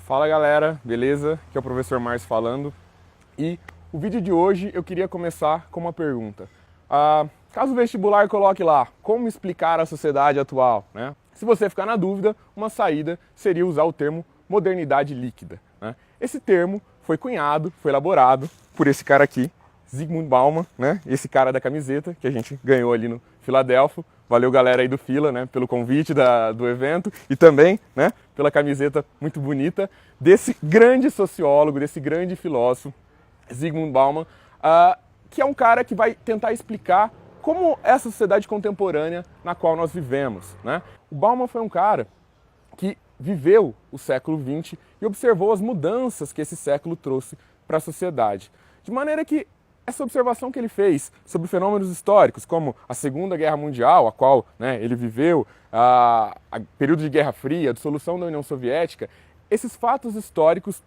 Fala galera, beleza? Aqui é o professor Márcio falando e o vídeo de hoje eu queria começar com uma pergunta. Caso o vestibular coloque lá, como explicar a sociedade atual, né? Se você ficar na dúvida, uma saída seria usar o termo modernidade líquida, né? Esse termo foi cunhado, foi elaborado por esse cara aqui, Zygmunt Bauman, né? Esse cara da camiseta que a gente ganhou ali no Filadélfia. Valeu galera aí do Fila, né, pelo convite do evento e também, né, pela camiseta muito bonita desse grande sociólogo, desse grande filósofo, Zygmunt Bauman, que é um cara que vai tentar explicar como é a sociedade contemporânea na qual nós vivemos, né? O Bauman foi um cara que viveu o século XX e observou as mudanças que esse século trouxe para a sociedade. De maneira que essa observação que ele fez sobre fenômenos históricos, como a Segunda Guerra Mundial, a qual, né, ele viveu, a período de Guerra Fria, a dissolução da União Soviética, esses fatos históricos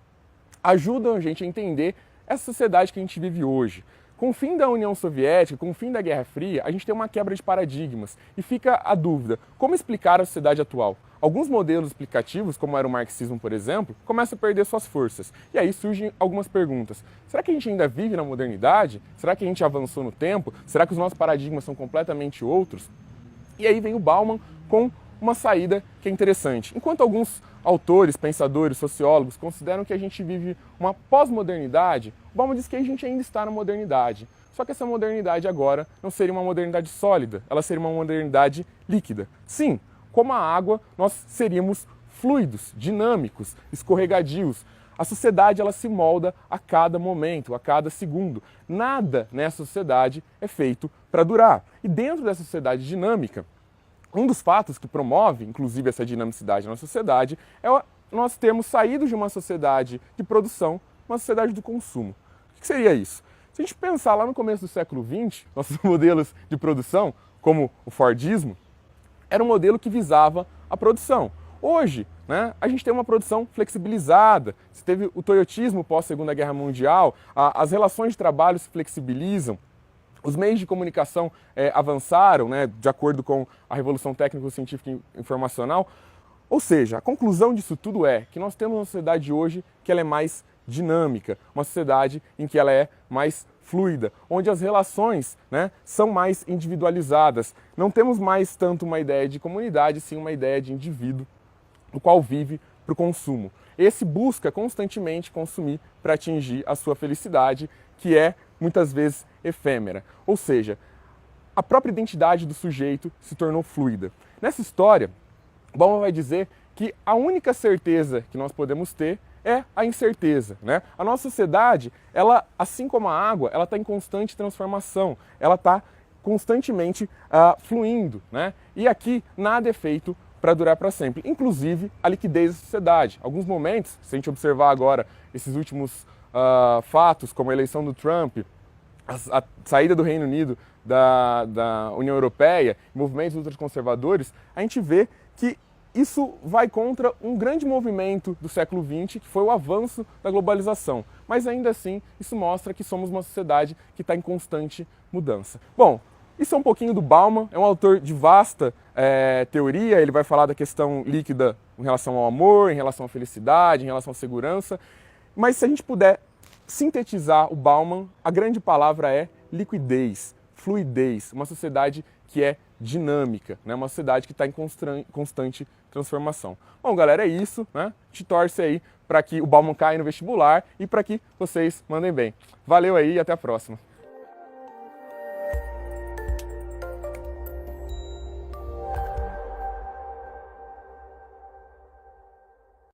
ajudam a gente a entender essa sociedade que a gente vive hoje. Com o fim da União Soviética, com o fim da Guerra Fria, a gente tem uma quebra de paradigmas e fica a dúvida, como explicar a sociedade atual? Alguns modelos explicativos, como era o marxismo, por exemplo, começam a perder suas forças. E aí surgem algumas perguntas. Será que a gente ainda vive na modernidade? Será que a gente avançou no tempo? Será que os nossos paradigmas são completamente outros? E aí vem o Bauman com uma saída que é interessante. Enquanto alguns autores, pensadores, sociólogos consideram que a gente vive uma pós-modernidade, o Bauman diz que a gente ainda está na modernidade. Só que essa modernidade agora não seria uma modernidade sólida, ela seria uma modernidade líquida. Sim, como a água, nós seríamos fluidos, dinâmicos, escorregadios. A sociedade ela se molda a cada momento, a cada segundo. Nada nessa sociedade é feito para durar. E dentro dessa sociedade dinâmica, um dos fatos que promove, inclusive, essa dinamicidade na sociedade é nós termos saído de uma sociedade de produção, uma sociedade do consumo. O que seria isso? Se a gente pensar lá no começo do século XX, nossos modelos de produção, como o Fordismo, era um modelo que visava a produção. Hoje, né, a gente tem uma produção flexibilizada, você teve o toyotismo pós-Segunda Guerra Mundial, as relações de trabalho se flexibilizam, os meios de comunicação avançaram, né, de acordo com a revolução técnico-científica e informacional. Ou seja, a conclusão disso tudo é que nós temos uma sociedade hoje que ela é mais dinâmica, uma sociedade em que ela é mais fluida, onde as relações, né, são mais individualizadas. Não temos mais tanto uma ideia de comunidade, sim uma ideia de indivíduo, o qual vive para o consumo. Esse busca constantemente consumir para atingir a sua felicidade, que é muitas vezes efêmera. Ou seja, a própria identidade do sujeito se tornou fluida. Nessa história, Bauman vai dizer que a única certeza que nós podemos ter é a incerteza, né? A nossa sociedade, ela, assim como a água, ela está em constante transformação, ela está constantemente fluindo, né? E aqui nada é feito para durar para sempre, inclusive a liquidez da sociedade. Alguns momentos, se a gente observar agora esses últimos fatos, como a eleição do Trump, a saída do Reino Unido da União Europeia, movimentos ultraconservadores, a gente vê que isso vai contra um grande movimento do século XX, que foi o avanço da globalização. Mas ainda assim, isso mostra que somos uma sociedade que está em constante mudança. Bom, isso é um pouquinho do Bauman, é um autor de vasta teoria, ele vai falar da questão líquida em relação ao amor, em relação à felicidade, em relação à segurança. Mas se a gente puder sintetizar o Bauman, a grande palavra é liquidez, fluidez, uma sociedade que é dinâmica, né? Uma sociedade que está em constante transformação. Bom, galera, é isso, né? A gente torce aí para que o Bauman caia no vestibular e para que vocês mandem bem. Valeu aí e até a próxima.